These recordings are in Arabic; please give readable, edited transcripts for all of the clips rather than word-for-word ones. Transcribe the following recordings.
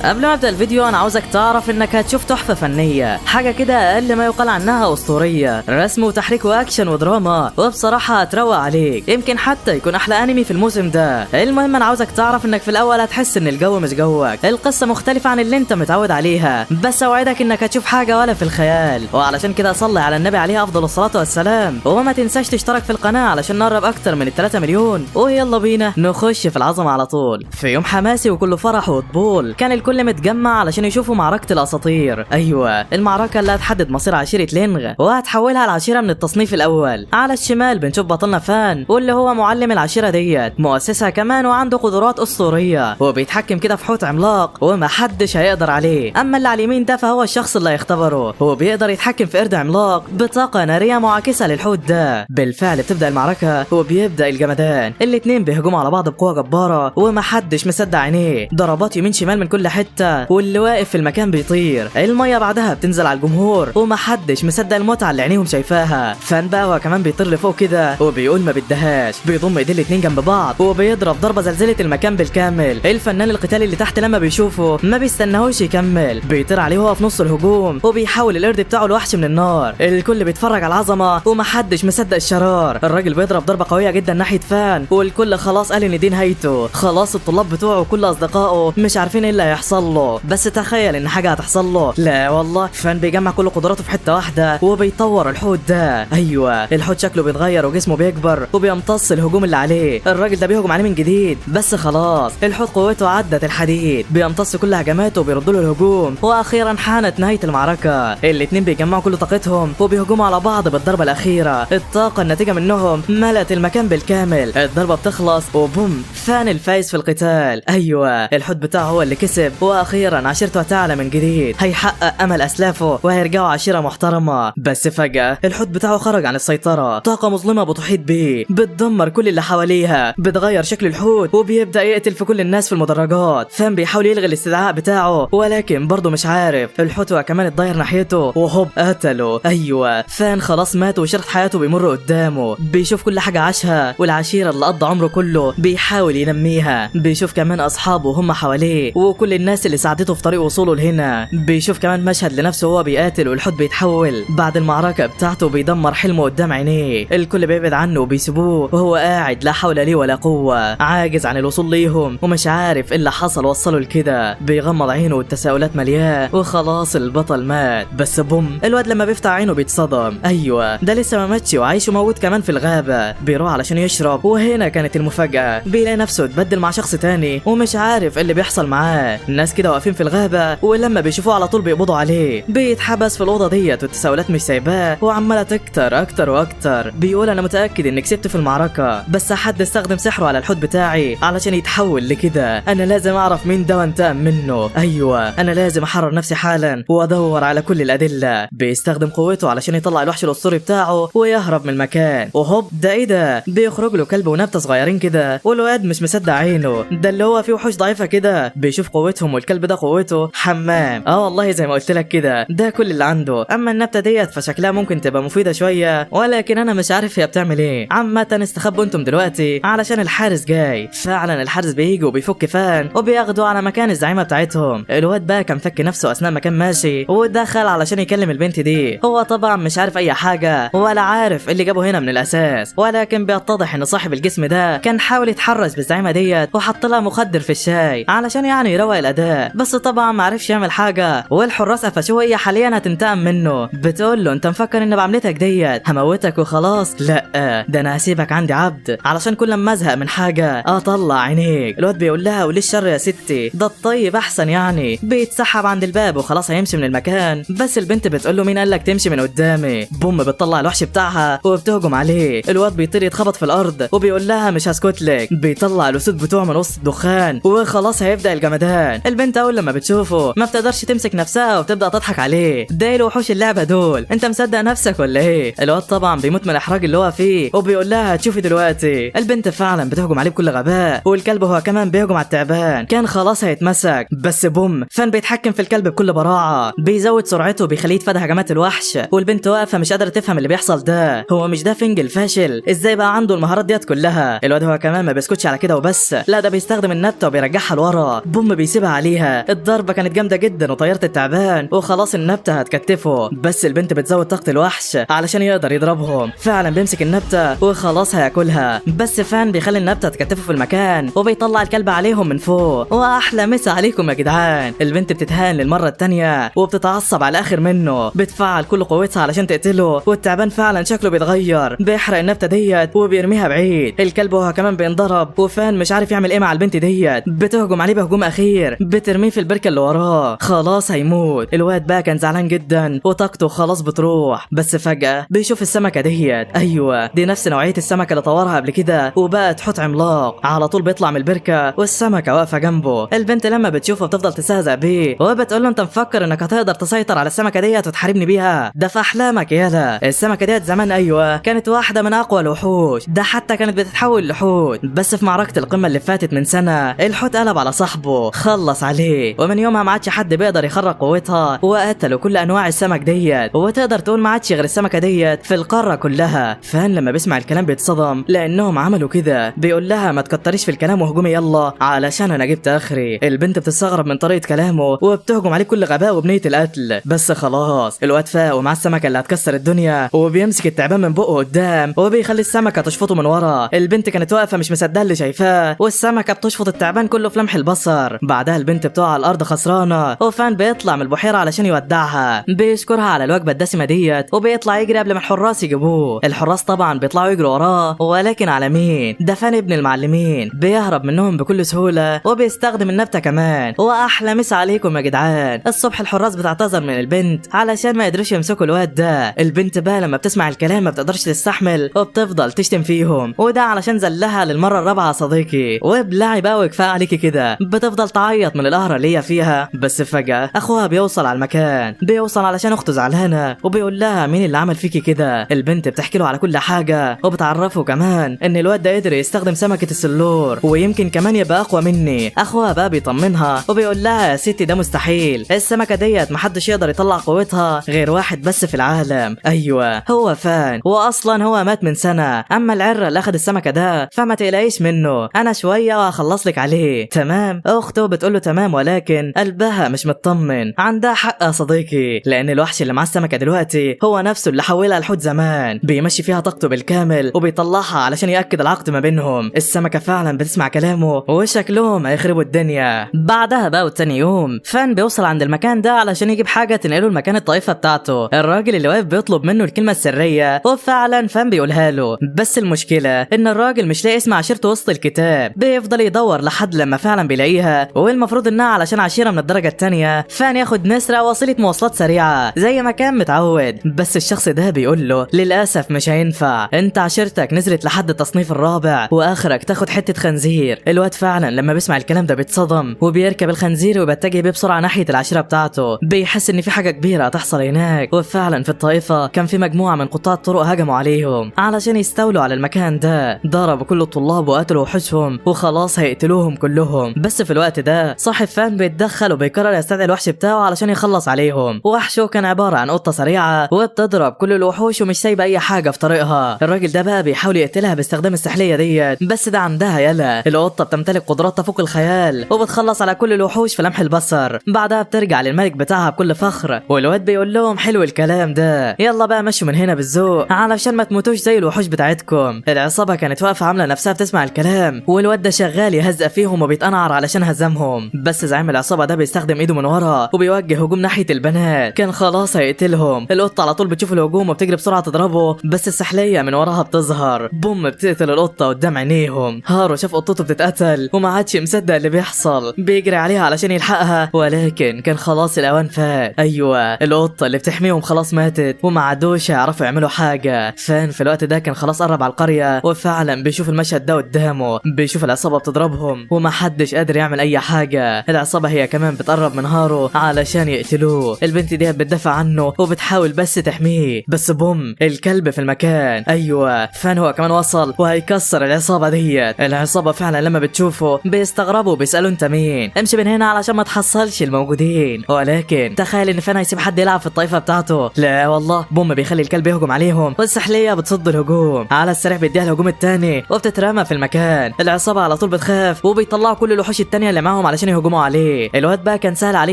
قبل ما ابدا الفيديو انا عاوزك تعرف انك هتشوف تحفه فنيه، حاجه كده اقل ما يقال عنها اسطوريه، رسم وتحريك واكشن ودراما، وبصراحه هتروق عليك، يمكن حتى يكون احلى انمي في الموسم ده. المهم انا عاوزك تعرف انك في الاول هتحس ان الجو مش جوك، القصه مختلفه عن اللي انت متعود عليها، بس اوعدك انك هتشوف حاجه ولا في الخيال. وعلشان كده صلي على النبي عليه افضل الصلاه والسلام، وما تنساش تشترك في القناه علشان نقرب اكتر من 3 مليون. ويلا بينا نخش في العظمه على طول. في يوم حماسي وكله فرح وطبول، كان الكل متجمع علشان يشوفوا معركة الأساطير. أيوة، المعركة اللي هتحدد مصير عشيرة لينغ وهتحولها العشيرة من التصنيف الأول. على الشمال بنشوف بطلنا فان، واللي هو معلم العشيرة ديت، مؤسسها كمان وعنده قدرات أسطورية وبيتحكم كده في حوت عملاق ومحدش هيقدر عليه. أما اللي على اليمين ده فهو الشخص اللي هيختبره، هو بيقدر يتحكم في قرد عملاق بطاقة نارية معاكسة للحوت ده. بالفعل بتبدأ المعركة وبيبدأ الجمدان، الاتنين بيهجموا على بعض بقوة جبارة ومحدش مصدق عينيه، ضربات يمين شمال من كل حتة، واللي واقف في المكان بيطير. الميه بعدها بتنزل على الجمهور ومحدش مصدق المتعه اللي عينيهم شايفاها. فان بقى هو كمان بيطير لفوق كده وبيقول ما بدهاش، بيضم ايديه الاتنين جنب بعض وبيضرب ضربه زلزله المكان بالكامل. الفنان القتالي اللي تحت لما بيشوفه ما بيستناهوش يكمل، بيطير عليه وهو في نص الهجوم وبيحاول القرد بتاعه الوحش من النار. الكل بيتفرج على العظمه ومحدش مصدق الشرار. الراجل بيضرب ضربه قويه جدا ناحيه فان، والكل خلاص قال ان دي نهايته، خلاص الطلاب بتوعه وكل اصدقائه مش عارفين ايه اللي هيحصل له. بس تخيل ان حاجه هتحصل له. لا والله، فان بيجمع كل قدراته في حته واحده وبيطور الحوت ده. ايوه، الحوت شكله بيتغير وجسمه بيكبر وبيمتص الهجوم اللي عليه. الراجل ده بيهجم عليه من جديد، بس خلاص الحوت قوته عدت الحديد، بيمتص كل هجماته وبيردوا له الهجوم. واخيرا حانت نهايه المعركه، الاتنين بيجمعوا كل طاقتهم وبيهجموا على بعض بالضربه الاخيره. الطاقه الناتجه منهم ملت المكان بالكامل، الضربه بتخلص وبوم، فان الفايز في القتال. ايوه، الحوت بتاعه هو اللي كسب، واخيرا عشيرته هتعلى من جديد، هيحقق امل اسلافه وهيرجعوا عشيره محترمه. بس فجاه الحوت بتاعه خرج عن السيطره، طاقه مظلمه بتحيط بيه بتدمر كل اللي حواليها، بتغير شكل الحوت وبيبدا يقتل في كل الناس في المدرجات. فان بيحاول يلغي الاستدعاء بتاعه ولكن برضه مش عارف، الحوت كمان اتضاير ناحيته وهوب قتله. ايوه، فان خلاص مات وشرط حياته بيمر قدامه، بيشوف كل حاجه عاشها والعشيره اللي قضى عمره كله بيحاول ينميها، بيشوف كمان اصحابه وهم حواليه وكل الناس اللي ساعدته في طريق وصوله لهنا، بيشوف كمان مشهد لنفسه وهو بيقاتل والحوت بيتحول بعد المعركه بتاعته، بيدمر حلمه قدام عينيه. الكل بيبعد عنه وبيسيبوه وهو قاعد لا حول ليه ولا قوه، عاجز عن الوصول ليهم ومش عارف ايه اللي حصل وصله لكده، بيغمض عينه والتساؤلات ملياه. وخلاص البطل مات، بس بوم، الواد لما بيفتح عينه بيتصدم. ايوه، ده لسه ما ماتش وعايش وموجود كمان في الغابه. بيروح علشان يشرب، وهنا كانت المفاجاه، بيلاقي نفسه اتبدل مع شخص تاني ومش عارف ايه اللي بيحصل معاه. الناس كده واقفين في الغابه ولما بيشوفوه على طول بيقبضوا عليه، بيتحبس في الاوضه ديت والتساؤلات مش سايباه وعماله تكتر اكتر واكتر. بيقول انا متاكد اني كسبت في المعركه، بس حد استخدم سحره على الحوت بتاعي علشان يتحول لكده، انا لازم اعرف مين ده وانتقم منه. ايوه، انا لازم احرر نفسي حالا وادور على كل الادله. بيستخدم قوته علشان يطلع الوحش الاسطوري بتاعه ويهرب من المكان، وهوب، ده ايه ده؟ بيخرج له كلب ونبته صغيرين كده، والواد مش مصدق عينه، ده اللي هو فيه وحوش ضعيفه كده. بيشوف قوتهم والكلب ده قوته حمام. والله زي ما قلت لك كده، ده كل اللي عنده. اما النبته ديت فشكلها ممكن تبقى مفيده شويه، ولكن انا مش عارف هي بتعمل ايه. عامه استخبوا انتم دلوقتي علشان الحارس جاي. فعلا الحارس بيجي وبيفك فان وبياخدوا على مكان الزعيمه بتاعتهم. الواد بقى كان فك نفسه اثناء ما كان ماشي ودخل علشان يكلم البنت دي، هو طبعا مش عارف اي حاجه ولا عارف اللي جابه هنا من الاساس، ولكن بيتضح ان صاحب الجسم ده كان حاول يتحرش بالزعيمه ديت وحط لها مخدر في الشاي علشان يعني يروق الاداء، بس طبعا ما عرفش يعمل حاجه. والحراس قفشوه، هي حاليا هتنتقم منه، بتقول له انت مفكر ان بعملتك ديت هموتك وخلاص؟ لا، ده انا هسيبك عندي عبد علشان كل ما ازهق من حاجه اطلع عينيك. الواد بيقول لها وليه الشر يا ستي، ده الطيب احسن يعني. بيتسحب عند الباب وخلاص هيمشي من المكان، بس البنت بتقول له مين قالك تمشي من قدامي؟ بوم، بتطلع الوحش بتاعها وبتهجم عليه. الواد بيطير يتخبط في الارض وبيقول لها مش هسكت لك، بيطلع الاسود بتوعه من وسط الدخان وخلاص هيبدا الجمدان. البنت اول لما بتشوفه ما بتقدرش تمسك نفسها وبتبدا تضحك عليه، ده وحوش اللعبه دول، انت مصدق نفسك ولا ايه؟ الواد طبعا بيموت من الاحراج اللي هو فيه وبيقول لها هتشوفي دلوقتي. البنت فعلا بتهجم عليه بكل غباء، والكلب هو كمان بيهجم على التعبان، كان خلاص هيتمسك، بس بوم، فان بيتحكم في الكلب بكل براعه، بيزود سرعته بيخليه يتفادى هجمات الوحش. والبنت واقفه مش قادره تفهم اللي بيحصل ده، هو مش ده فنج الفاشل؟ ازاي بقى عنده المهارات ديت كلها؟ الواد هو كمان ما بيسكتش على كده وبس، لا ده بيستخدم النبته وبيرجعها لورا، بوم، بيسيبها انتبه عليها. الضربة كانت جامدة جدا وطيرت التعبان وخلاص النبتة هتكتفه، بس البنت بتزود طاقة الوحش علشان يقدر يضربهم. فعلا بيمسك النبتة وخلاص هياكلها، بس فان بيخلي النبتة تكتفه في المكان وبيطلع الكلب عليهم من فوق. واحلى مسا عليكم يا جدعان. البنت بتتهان للمرة التانية وبتتعصب على الاخر منه، بتفعل كل قوتها علشان تقتله، والتعبان فعلا شكله بيتغير، بيحرق النبتة ديت وبيرميها بعيد. الكلب هو كمان بينضرب، وفان مش عارف يعمل ايه مع البنت ديت، بتهجم عليه بهجوم اخير، بترميه في البركة اللي وراه، خلاص هيموت. الواد بقى كان زعلان جدا وطاقته خلاص بتروح، بس فجأة بيشوف السمكة ديت. ايوه دي نفس نوعية السمكة اللي طورها قبل كده وبقت حوت عملاق، على طول بيطلع من البركة والسمكة واقفة جنبه. البنت لما بتشوفه بتفضل تستهزأ بيه وبتقول له انت مفكر انك هتقدر تسيطر على السمكة ديت وتحاربني بيها؟ ده في احلامك يالا. السمكة ديت زمان ايوه كانت واحدة من اقوى الوحوش، ده حتى كانت بتتحول لحوت، بس في معركة القمة اللي فاتت من سنة الحوت قلب على صاحبه خلص عليه، ومن يومها ما عادش حد بيقدر يخرق قوتها، وقتلوا كل انواع السمك ديت، وتقدر تقول ما عادش غير السمكة ديت في القارة كلها. فان لما بيسمع الكلام بيتصدم لانهم عملوا كده، بيقول لها ما تكتريش في الكلام وهجومي يلا علشان انا جبت اخري. البنت بتستغرب من طريقة كلامه وبتهجم عليه كل غباء وبنية القتل، بس خلاص الواد فاق ومع السمكة اللي هتكسر الدنيا، وبيمسك التعبان من بقه قدام وبيخلي السمكة تشفطه من ورا. البنت كانت واقفة مش مصدقة اللي شايفاه، والسمكة بتشفط التعبان كله في لمح البصر. بعدها البنت بتقع على الارض خسرانة، وفان بيطلع من البحيرة علشان يودعها، بيشكرها على الوجبة الدسمة ديت وبيطلع يجري قبل ما الحراس يجيبوه. الحراس طبعا بيطلعوا يجروا وراه، ولكن على مين؟ ده فان ابن المعلمين، بيهرب منهم بكل سهولة وبيستخدم النبتة كمان. واحلى مسا عليكم يا جدعان. الصبح الحراس بتعتذر من البنت علشان ما يقدروش يمسكوا الواد ده. البنت بقى لما بتسمع الكلام ما بتقدرش تستحمل وبتفضل تشتم فيهم، وده علشان زلها للمرة الرابعة يا صديقي، وابلعي بقى وكفايه عليكي كده. بتفضل تعيط من القهرة اللي هي فيها، بس فجأة اخوها بيوصل على المكان، بيوصل علشان اخته زعلانة وبيقول لها مين اللي عمل فيكي كده. البنت بتحكي له على كل حاجة وبتعرفه كمان ان الواد ده قدر يستخدم سمكة السلور ويمكن كمان يبقى اقوى مني. اخوها بقى بيطمنها وبيقول لها يا ستي ده مستحيل، السمكة ديت محدش يقدر يطلع قوتها غير واحد بس في العالم، ايوه هو فان، واصلا هو مات من سنة. اما العرة اللي اخد السمكة ده فما تقلقيش منه، انا شوية وهخلص لك عليه. تمام. اخته بتقول له تمام، ولكن قلبها مش مطمن. عندها حق يا صديقي، لان الوحش اللي مع السمكة دلوقتي هو نفسه اللي حولها لحوت زمان، بيمشي فيها طاقته بالكامل وبيطلعها علشان ياكد العقد ما بينهم. السمكة فعلا بتسمع كلامه وشكلهم هيخربوا الدنيا. بعدها بقى وتاني يوم فان بيوصل عند المكان ده علشان يجيب حاجة تنقله لمكان الطائفة بتاعته. الراجل اللي واقف بيطلب منه الكلمة السرية وفعلا فان بيقولها له، بس المشكلة ان الراجل مش لاقي اسم عشيرته وسط الكتاب، بيفضل يدور لحد لما فعلا بيلاقيها، والمفروض انها علشان عشيرة من الدرجة التانية. فان ياخد نسرة وسيلة مواصلات سريعة زي ما كان متعود، بس الشخص ده بيقول له للأسف مش هينفع، انت عشيرتك نزلت لحد التصنيف الرابع واخرك تاخد حتة خنزير. الواد فعلا لما بيسمع الكلام ده بيتصدم وبيركب الخنزير وبيتجه بيه بسرعة ناحية العشيرة بتاعته، بيحس ان في حاجة كبيرة هتحصل هناك. وفعلا في الطائفة كان في مجموعة من قطاع الطرق هجموا عليهم علشان يستولوا على المكان ده، ضربوا كل الطلاب وقتلوا وحوشهم وخلاص هيقتلوهم كلهم. بس في الوقت ده صاحب فان بيتدخل وبيقرر يستدعي الوحش بتاعه علشان يخلص عليهم. وحشه كان عبارة عن قطة سريعة وبتضرب كل الوحوش ومش سايبة اي حاجة في طريقها. الراجل ده بقى بيحاول يقتلها باستخدام السحلية ديت، بس ده عندها يلا القطة بتمتلك قدرات تفوق الخيال وبتخلص على كل الوحوش في لمح البصر. بعدها بترجع للملك بتاعها بكل فخر، والواد بيقول لهم حلو الكلام ده، يلا بقى مشوا من هنا بالذوق علشان ما تموتوش زي الوحوش بتاعتكم. العصابة كانت واقفة عاملة نفسها بتسمع الكلام، والواد ده شغال يهزق فيهم وبيتقنعر علشان هزمهم، بس زعيم العصابة ده بيستخدم ايده من ورا وبيوجه هجوم ناحية البنات، كان خلاص هيقتلهم. القطة على طول بتشوف الهجوم وبتجري بسرعة تضربه، بس السحلية من وراها بتظهر بوم بتقتل القطة قدام عينيهم. هارو شاف قطته بتتقتل وما عادش مصدق اللي بيحصل، بيجري عليها علشان يلحقها، ولكن كان خلاص الاوان فات. ايوه القطة اللي بتحميهم خلاص ماتت وما عادوش يعرفوا يعملوا حاجة. فان في الوقت ده كان خلاص قرب على القرية وفعلا بيشوف المشهد ده قدامه، بيشوف العصابة بتضربهم وما حدش قادر يعمل اي حاجة. العصابة هي كمان بتقرب من هارو علشان يقتلوه. البنت دي بتدافع عنه وبتحاول بس تحميه، بس بوم الكلب في المكان. ايوه فان هو كمان وصل وهيكسر العصابة ديت. العصابة فعلا لما بتشوفه بيستغربوا بيسألوا انت مين، امشي من هنا علشان ما تحصلش الموجودين. ولكن تخيل ان فان هيسيب حد يلعب في الطائفة بتاعته؟ لا والله، بوم بيخلي الكلب يهجم عليهم والسحلية بتصد الهجوم. على السريع بيديها الهجوم التاني وبتترمى في المكان. العصابة على طول بتخاف وبيطلعوا كل الوحوش التانية اللي معاهم علشان يهجموا عليه. الواد بقى كان سهل عليه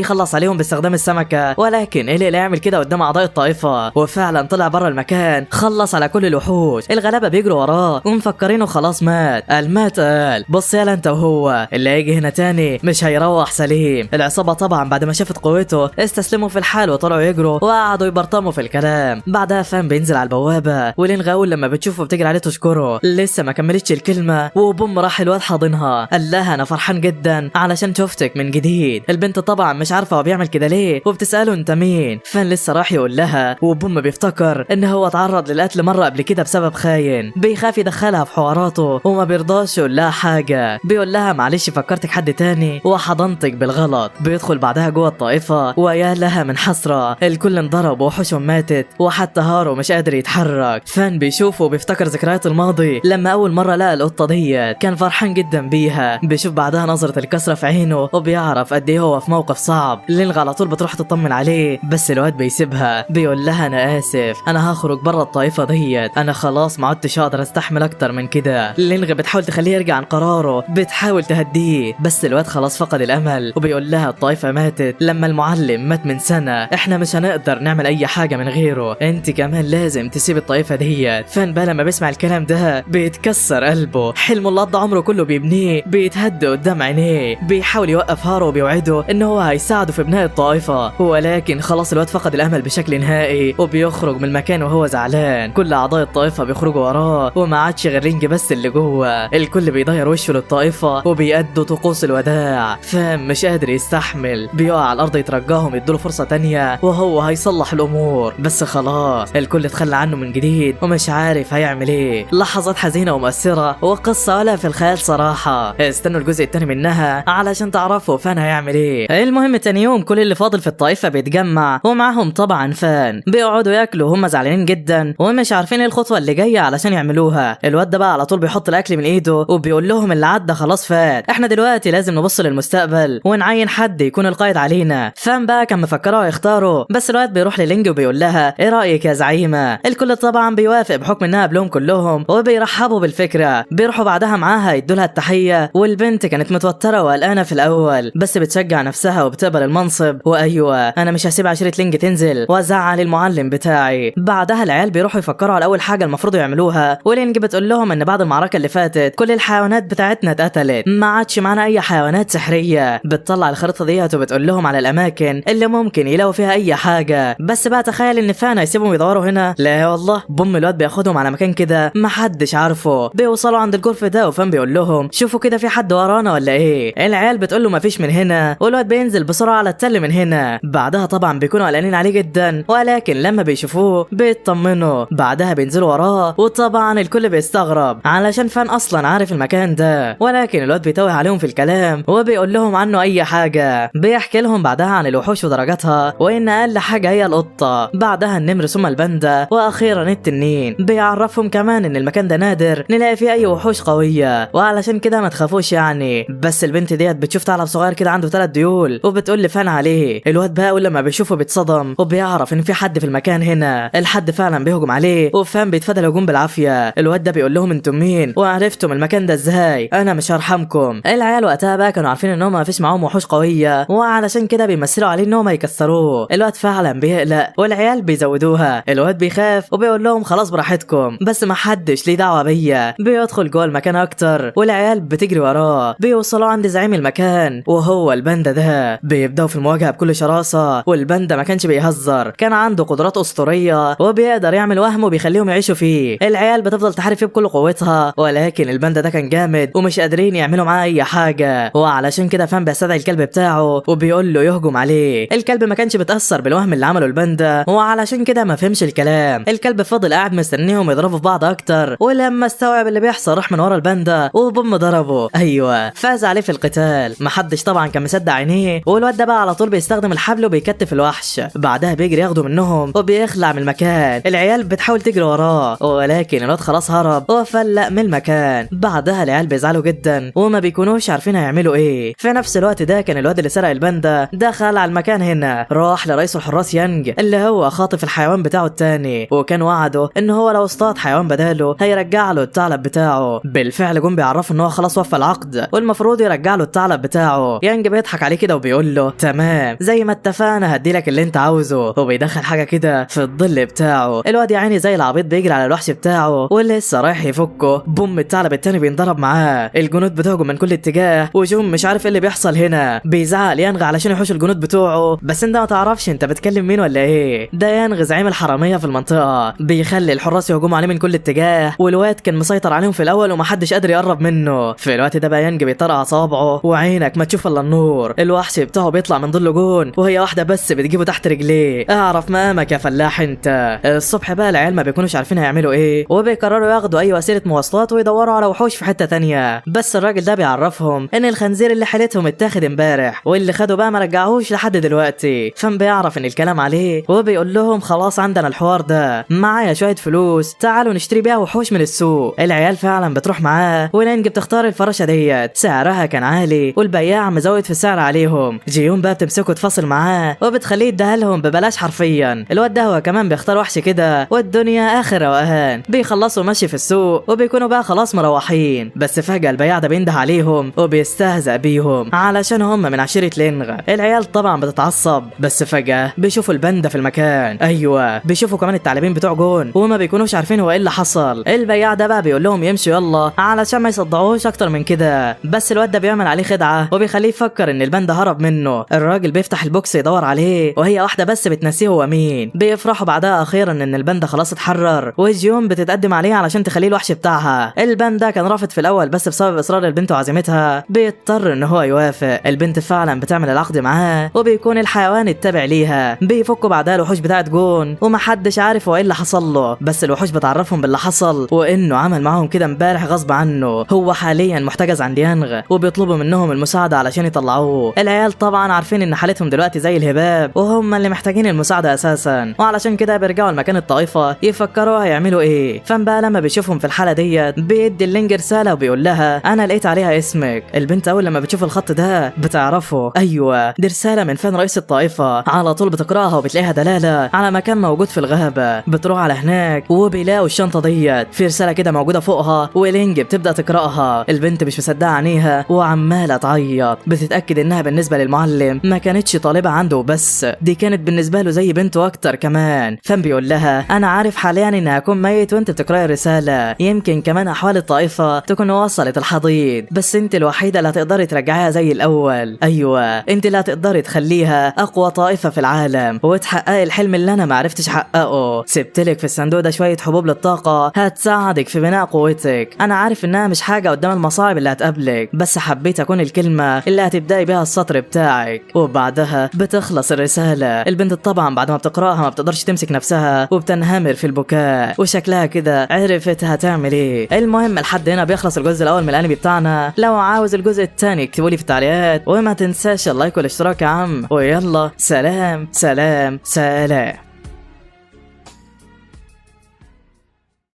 يخلص عليهم باستخدام السمكه، ولكن ايه اللي يعمل كده قدام اعضاء الطائفه؟ وفعلا طلع بره المكان، خلص على كل الوحوش. الغلابه بيجروا وراه ومفكرينه خلاص مات. المات قال بص يالا انت وهو، اللي هيجي هنا تاني مش هيروح سليم. العصابه طبعا بعد ما شافت قوته استسلموا في الحال وطلعوا يجروا وقعدوا يبرطموا في الكلام. بعدها فان بينزل على البوابه، ولين غاول لما بتشوفه بتجري عليه تشكره. لسه ما كملتش الكلمه وبوم راح الواد حاضنها، قال لها انا فرحان جدا علشان شفتك من جديد. البنت طبعا مش عارفه هو بيعمل كده ليه وبتساله انت مين. فان لسه راح يقول لها، وبوم بيفتكر ان هو اتعرض للقتل مره قبل كده بسبب خاين. بيخاف يدخلها في حواراته وما بيرضاش يقول لها حاجه. بيقول لها معلش فكرتك حد تاني وحضنتك بالغلط. بيدخل بعدها جوه الطائفه ويا لها من حسره، الكل انضرب ووحوشهم ماتت وحتى هارو مش قادر يتحرك. فان بيشوفه وبيفتكر ذكريات الماضي لما اول مره لقى القطه ديت، كان فرحان جدا بيها. بيشوف بعدها نظره الكسره في عينه وبيعرف قد ايه هو في موقف صعب. لينغ على طول بتروح تطمن عليه، بس الواد بيسيبها. بيقول لها انا اسف، انا هخرج بره الطائفه ديت، انا خلاص ما عدتش اقدر استحمل اكتر من كده. لينغ بتحاول تخليه يرجع عن قراره، بتحاول تهديه، بس الواد خلاص فقد الامل. وبيقول لها الطائفه ماتت لما المعلم مات من سنه، احنا مش هنقدر نعمل اي حاجه من غيره، انت كمان لازم تسيب الطائفه ديت. فان بقى لما بيسمع الكلام ده بيتكسر قلبه، حلمه اللي قضى عمره كله بيبنيه بيتهد قدام عينيه. بيحاول يوقف هارو وبيوعده ان هو هيساعده في بناء الطائفه، ولكن خلاص الواد فقد الامل بشكل نهائي وبيخرج من المكان وهو زعلان. كل اعضاء الطائفه بيخرجوا وراه وما عادش غير رينج بس اللي جوه. الكل بيضير وشه للطائفه وبيأدوا طقوس الوداع. فان مش قادر يستحمل، بيقع على الارض يترجاهم يدوله فرصه تانية وهو هيصلح الامور، بس خلاص الكل اتخلى عنه من جديد ومش عارف هيعمل ايه. لحظات حزينه ومؤثره وقصه ولا في الخيال صراحه. استنوا الجزء التاني منها علشان تعرفوا فان هيعمل ايه. المهم تاني يوم كل اللي فاضل في الطائفه بيتجمع ومعاهم طبعا فان. بيقعدوا ياكلوا وهم زعلانين جدا ومش عارفين ايه الخطوه اللي جايه علشان يعملوها. الواد ده بقى على طول بيحط الاكل من ايده وبيقول لهم اللي عدى خلاص فات، احنا دلوقتي لازم نبص للمستقبل ونعين حد يكون القائد علينا. فان بقى كان مفكره يختاره، بس الواد بيروح للينج وبيقول لها ايه رايك يا زعيمه؟ الكل طبعا بيوافق بحكم انها قبلهم كلهم وبيرحبوا بالفكره. بيروحوا بعدها معاها يدولها التحيه، والبنت كانت متوتره وقلقانه في الاول بس بتشجع نفسها وبتقبل المنصب. وايوه انا مش هسيب عشيره لينج تنزل وازعل المعلم بتاعي. بعدها العيال بيروحوا يفكروا على اول حاجه المفروض يعملوها، ولينج بتقول لهم ان بعد المعركه اللي فاتت كل الحيوانات بتاعتنا اتقتلت، ما عادش معانا اي حيوانات سحريه. بتطلع الخريطه ديت وبتقول لهم على الاماكن اللي ممكن يلاقوا فيها اي حاجه. بس بقى تخيل ان فان هيسيبهم يدوروا هنا؟ لا والله، بوم الواد بياخدهم على مكان كده محدش عارفه. بيوصلوا عند الجرف ده وفان بيقول لهم شوفوا كده في حد ورانا ولا ايه؟ العيال بتقول له مفيش من هنا، والواد بينزل بسرعه على التل من هنا. بعدها طبعا بيكونوا قلقانين عليه جدا، ولكن لما بيشوفوه بيطمنوا. بعدها بينزلوا وراه وطبعا الكل بيستغرب علشان فان اصلا عارف المكان ده، ولكن الواد بيتوه عليهم في الكلام وبيقول لهم عنه اي حاجه. بيحكي لهم بعدها عن الوحوش ودرجاتها وان اقل حاجه هي القطه، بعدها النمر ثم الباندا واخيرا التنين. بيعرفهم كمان ان المكان ده نادر نلاقي فيه اي وحوش قويه، وعلشان كده ما تخافوش يعني. بس البنت ديت بتشوف ثعلب صغير كده عنده 3 ديول وبتقول لفان عليه. الواد بقى لما بيشوفه بيتصدم وبيعرف ان في حد في المكان هنا. الحد فعلا بيهجم عليه وفان بيتفادى الهجوم بالعافيه. الواد ده بيقول لهم انتم مين وعرفتم المكان ده ازاي؟ انا مش هرحمكم. العيال وقتها بقى كانوا عارفين ان هم ما فيش معاهم وحوش قويه، وعلشان كده بيمثلوا عليه ان هم يكسروه. الواد فعلا بيقلق والعيال بيزودوها. الواد بيخاف وبيقول لهم خلاص براحتكم بس ما حدش ليه دعوه بيا. بيدخل جوه المكان اكتر والعيال بتجري وراه. بيوصلوا عند زعيم المكان وهو الباندا ده. بيبداوا في المواجهه بكل شراسه، والباندا ما كانش بيهزر، كان عنده قدرات اسطوريه وبيقدر يعمل وهم وبيخليهم يعيشوا فيه. العيال بتفضل تحارب فيه بكل قوتها، ولكن الباندا ده كان جامد ومش قادرين يعملوا معاه اي حاجه. وعلشان كده فان بيستدعي الكلب بتاعه وبيقول له يهجم عليه. الكلب ما كانش بيتاثر بالوهم اللي عمله الباندا، وعلشان كده ما فهمش الكلام. الكلب فضل قاعد مستنيهم يضربوا في بعض اكتر، ولما استوعب اللي بيحصل راح من ورا الباندا وبوم ضربه. ايوه فاز عليه في القتال. محدش طبعا كان مصدق عينيه، والواد ده بقى على طول بيستخدم الحبل وبيكتف الوحش. بعدها بيجري ياخده منهم وبيخلع من المكان. العيال بتحاول تجري وراه ولكن الواد خلاص هرب وفلق من المكان. بعدها العيال بيزعلوا جدا وما بيكونوش عارفين هيعملوا ايه. في نفس الوقت ده كان الواد اللي سرق الباندا دخل على المكان هنا، راح لرئيس الحراس يانج اللي هو خاطف الحيوان بتاعه التاني، وكان وعده ان هو لو اصطاد حيوان بداله هيرجع له الثعلب بتاعه. بالفعل جم بيعرفوا ان هو خلاص وفى العقد والمفروض يرجع له الثعلب الطلب بتاعه. يانج بيضحك عليه كده وبيقول له تمام زي ما اتفقنا هديلك اللي انت عاوزه، وبيدخل حاجه كده في الظل بتاعه. الواد يا عيني زي العبيط بيجري على الوحش بتاعه ولسه رايح يفكه، بوم الثعلب التاني بينضرب معاه. الجنود بتهجم من كل اتجاه وجوم مش عارف ايه اللي بيحصل هنا. بيزعق يانغ علشان يحوش الجنود بتوعه، بس انت ما تعرفش انت بتكلم مين ولا ايه. ده يانغ زعيم الحراميه في المنطقه، بيخلي الحراس يهجموا عليه من كل اتجاه، والواد كان مسيطر عليهم في الاول ومحدش قادر يقرب منه. في الوقت ده بقى يانج بيطرقع صابعه وعينك ما تشوف الا النور. الوحش بتاعه بيطلع من ظل جون وهي واحده بس بتجيبه تحت رجليه. اعرف مقامك يا فلاح انت. الصبح بقى العيال ما بيكونوش عارفين هيعملوا ايه، وبيقرروا ياخدوا اي وسيله مواصلات ويدوروا على وحوش في حته تانية. بس الراجل ده بيعرفهم ان الخنزير اللي حيلتهم اتاخد امبارح، واللي خدوا بقى ما رجعوهوش لحد دلوقتي. فان بيعرف ان الكلام عليه وبيقول لهم خلاص عندنا الحوار ده، معايا شويه فلوس تعالوا نشتري بيها وحوش من السوق. العيال فعلا بتروح معاه ولينج بتختار الفراشه ديت، سعرها كان عالي والبياع مزود في السعر عليهم. جيون بقى بتمسكه تفاصل معاه وبتخليه يديها لهم ببلاش حرفيا. الواد ده هو كمان بيختار وحش كده والدنيا اخر روقان. بيخلصوا ماشي في السوق وبيكونوا بقى خلاص مروحين، بس فجاه البياع ده بينده عليهم وبيستهزأ بيهم علشان هم من عشيره لينغ. العيال طبعا بتتعصب، بس فجاه بيشوفوا الباندا في المكان. ايوه بيشوفوا كمان الثعلبين بتوع جون وما بيكونوش عارفين هو ايه اللي حصل. البياع ده بقى بيقول لهم يمشوا يلا علشان ما يصدعوش اكتر من كده، بس الواد ده بيعمل عليه خدعه وبيخليه يفكر ان الباندا هرب منه. الراجل بيفتح البوكس يدور عليه وهي واحده بس بتنسيه هو مين. بيفرحوا بعدها اخيرا ان الباندا خلاص اتحرر، وجيون بتتقدم عليه علشان تخليه الوحش بتاعها. الباندا كان رافض في الاول بس بسبب اصرار البنت وعزيمتها بيضطر ان هو يوافق. البنت فعلا بتعمل العقد معاه وبيكون الحيوان التابع ليها. بيفكوا بعدها الوحوش بتاعت جون ومحدش عارف هو ايه اللي حصل له، بس الوحوش بتعرفهم باللي حصل وانه عمل معاهم كده امبارح غصب عنه. هو حاليا محتجز عند يانغ وبيطلبوا منهم المساعده علشان يطلعوه. العيال طبعا عارفين ان حالتهم دلوقتي زي الهباب وهم اللي محتاجين المساعده اساسا، وعلشان كده بيرجعوا لمكان الطائفه يفكروا هيعملوا ايه. فان بقى لما بيشوفهم في الحاله ديت بيدي اللينج رساله وبيقول لها انا لقيت عليها اسمك. البنت اول لما بتشوف الخط ده بتعرفه، ايوه دي رساله من فان رئيس الطائفه. على طول بتقراها وبتلاقيها دلاله على مكان موجود في الغابه. بتروح على هناك وبيلاقوا الشنطه ديت في رساله كده موجوده فوقها، ولينج بتبدا تقراها. البنت مش مصدقه عينيها وعماله تعيط. بتتاكد انها بالنسبه للمعلم ما كانتش طالبه عنده بس، دي كانت بالنسبه له زي بنته اكتر كمان. فان بيقول لها انا عارف حاليا اني هكون ميت وانت بتقراي الرساله، يمكن كمان احوال الطائفه تكون وصلت الحضيض، بس انت الوحيده اللي هتقدري ترجعيها زي الاول. ايوه انت اللي هتقدري تخليها اقوى طائفه في العالم وتحققي الحلم اللي انا ما عرفتش احققه. سبتلك في الصندوق ده شويه حبوب للطاقه هتساعدك في بناء قوتك. انا عارف انها مش حاجه قدام المصاعب اللي هتقابلك، بس حبيت اكون الكلمه اللي هتبداي بيها السطر بتاعك. وبعدها بتخلص الرساله. البنت طبعا بعد ما بتقراها ما بتقدرش تمسك نفسها وبتنهمر في البكاء، وشكلها كده عرفت هتعمل ايه. المهم لحد هنا بيخلص الجزء الاول من الانمي بتاعنا. لو عاوز الجزء الثاني اكتبوا لي في التعليقات، وما تنساش اللايك والاشتراك يا عم. ويلا سلام سلام سلام.